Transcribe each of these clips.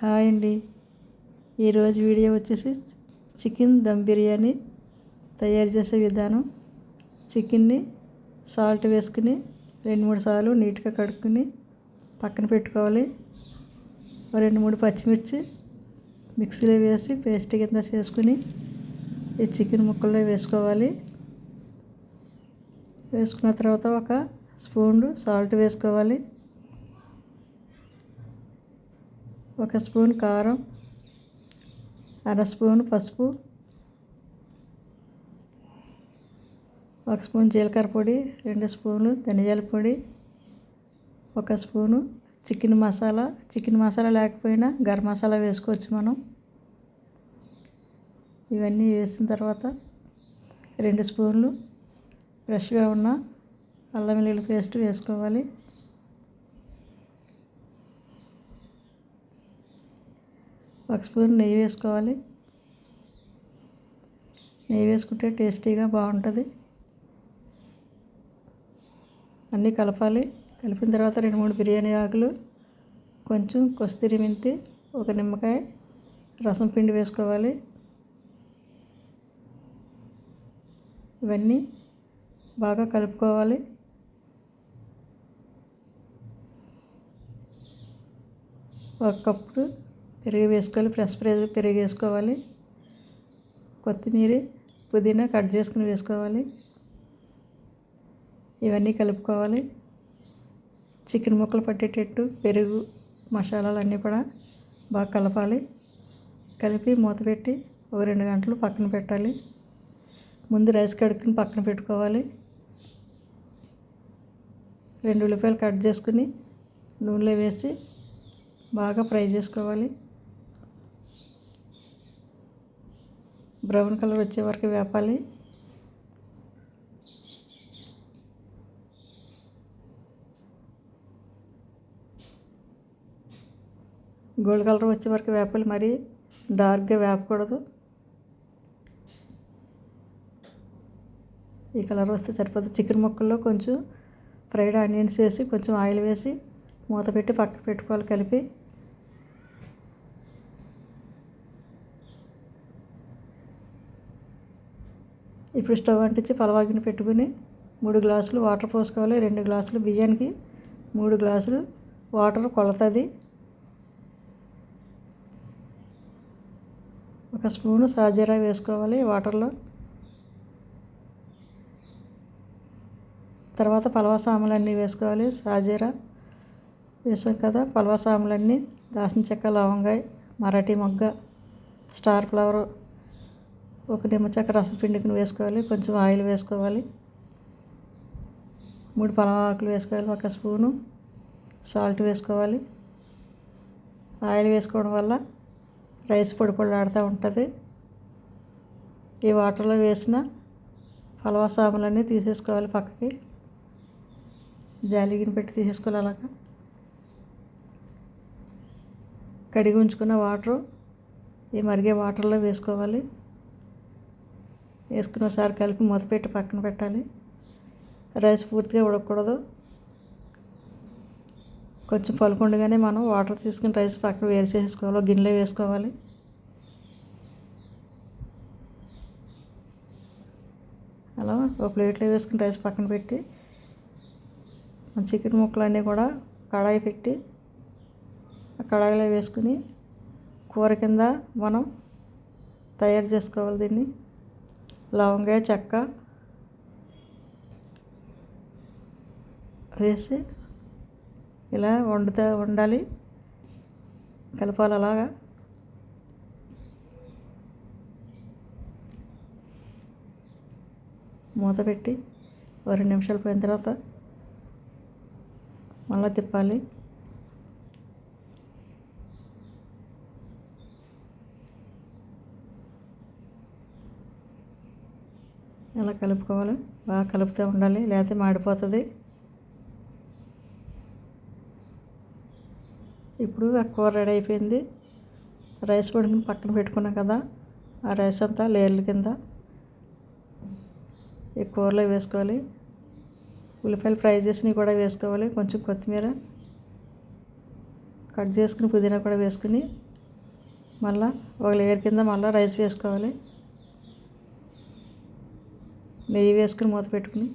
Hi అండి. ఈరోజు video వచ్చేసి చికెన్ దమ్ బిర్యానీ తయారు చేసే విధానం. చికెన్ని సాల్ట్ వేసుకుని 2-3 సార్లు నీట్గా కడుక్కుని పక్కన పెట్టుకోవాలి. 2-3 పచ్చిమిర్చి మిక్సీలో వేసి పేస్ట్ కింద చేసుకుని ఈ చికెన్ ముక్కల్లో వేసుకోవాలి. వేసుకున్న తర్వాత 1 స్పూన్ సాల్ట్ వేసుకోవాలి. 1 స్పూన్ కారం, 1/2 స్పూన్ పసుపు, 1 స్పూన్ జీలకర్ర పొడి, 2 స్పూన్లు ధనియాల పొడి, 1 spoon chicken masala. Chicken masala లేకపోయినా గరం మసాలా వేసుకోవచ్చు మనం. ఇవన్నీ వేసిన తర్వాత 2 స్పూన్లు ఫ్రెష్గా ఉన్న అల్లం వెల్లుల్లి పేస్ట్ వేసుకోవాలి. 1 స్పూన్ నెయ్యి వేసుకోవాలి. నెయ్యి వేసుకుంటే టేస్టీగా బాగుంటుంది. అన్నీ కలపాలి. కలిపిన తర్వాత 2-3 బిర్యానీ ఆకులు, కొంచెం కస్తూరి మెంతి, 1 నిమ్మకాయ రసం పిండి వేసుకోవాలి. ఇవన్నీ బాగా కలుపుకోవాలి. ఒక కప్పు పెరుగు వేసుకోవాలి. ఫ్రెష్ పెరుగు వేసుకోవాలి. కొత్తిమీర, పుదీనా కట్ చేసుకుని వేసుకోవాలి. ఇవన్నీ కలుపుకోవాలి. చికెన్ ముక్కలు పట్టేటట్టు పెరుగు మసాలాలు అన్నీ కూడా బాగా కలపాలి. కలిపి మూత పెట్టి 2 గంటలు పక్కన పెట్టాలి. ముందు రైస్ కడుక్కుని పక్కన పెట్టుకోవాలి. 2 ఉల్లిపాయలు కట్ చేసుకుని నూనెలో వేసి బాగా ఫ్రై చేసుకోవాలి. బ్రౌన్ కలర్ వచ్చే వరకు వేపాలి. గోల్డ్ కలర్ వచ్చే వరకు వేపాలి. మరి డార్క్గా వేపకూడదు. ఈ కలర్ వస్తే సరిపోతుంది. చికెన్ ముక్కల్లో కొంచెం ఫ్రైడ్ ఆనియన్స్ వేసి కొంచెం ఆయిల్ వేసి మూత పెట్టి పక్కన పెట్టుకోవాలి. కలిపి ఇప్పుడు స్టవ్ అంటించి పలవాగిన పెట్టుకుని 3 గ్లాసులు వాటర్ పోసుకోవాలి. 2 గ్లాసులు బియ్యానికి 3 గ్లాసులు వాటర్ కొలతది. 1 స్పూను సాజీరా వేసుకోవాలి వాటర్లో. తర్వాత పలవ సాములన్నీ వేసుకోవాలి. సాజీరా వేసాం కదా, పలవ సాములన్నీ, దాల్చిన చెక్క, లవంగాయ, మరాఠీ మొగ్గ, స్టార్ ఫ్లవర్, 1 నిమ్మచెక్క రసం పిండిని వేసుకోవాలి. కొంచెం ఆయిల్ వేసుకోవాలి. 3 పలవ ఆకులు వేసుకోవాలి. 1 స్పూను సాల్ట్ వేసుకోవాలి. ఆయిల్ వేసుకోవడం వల్ల రైస్ పొడి పొడిలాడుతూ ఉంటుంది. ఈ వాటర్లో వేసిన పలవ సాములన్నీ తీసేసుకోవాలి పక్కకి. జాలిగిన పెట్టి తీసేసుకోవాలి. అలాగా కడిగి ఉంచుకున్న వాటరు ఈ మరిగే వాటర్లో వేసుకోవాలి. వేసుకుని ఒకసారి కలిపి మూత పెట్టి పక్కన పెట్టాలి. రైస్ పూర్తిగా ఉడకకూడదు. కొంచెం పలుకుండగానే మనం వాటర్ తీసుకుని రైస్ పక్కన వేరు చేసుకోవాలి. గిన్నెలో వేసుకోవాలి. అలా ఒక ప్లేట్లో వేసుకుని రైస్ పక్కన పెట్టి చికెన్ ముక్కలన్నీ కూడా కడాయి పెట్టి ఆ కడాయిలో వేసుకుని కూర కింద మనం తయారు చేసుకోవాలి. దీన్ని లవంగాయ, చెక్క వేసి ఇలా ఉండాలి. కలపాలి. అలాగా మూత పెట్టి 2 నిమిషాలు పోయిన తర్వాత మళ్ళీ తిప్పాలి. ఇలా కలుపుకోవాలి. బాగా కలుపుతూ ఉండాలి, లేకపోతే మాడిపోతుంది. ఇప్పుడు ఆ కూర రెడీ అయిపోయింది. రైస్ పొడిని పక్కన పెట్టుకున్నాం కదా, ఆ రైస్ అంతా లేయర్ల కింద ఈ కూరలో వేసుకోవాలి. ఉల్లిపాయలు ఫ్రై చేసినవి కూడా వేసుకోవాలి. కొంచెం కొత్తిమీర కట్ చేసుకుని పుదీనా కూడా వేసుకుని మళ్ళీ ఒక లేయర్ కింద మళ్ళీ రైస్ వేసుకోవాలి. నెయ్యి వేసుకుని మూత పెట్టుకుని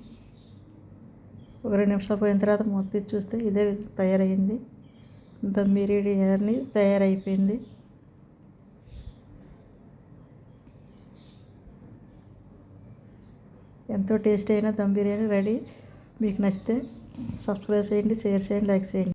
ఒక 2 నిమిషాలు పోయిన తర్వాత మూత తీసి చూస్తే ఇదే తయారైంది. దమ్ బిర్యానీ తయారైపోయింది. ఎంతో టేస్టీ అయిన దమ్ బిర్యానీ రెడీ. మీకు నచ్చితే సబ్స్క్రైబ్ చేయండి, షేర్ చేయండి, లైక్ చేయండి.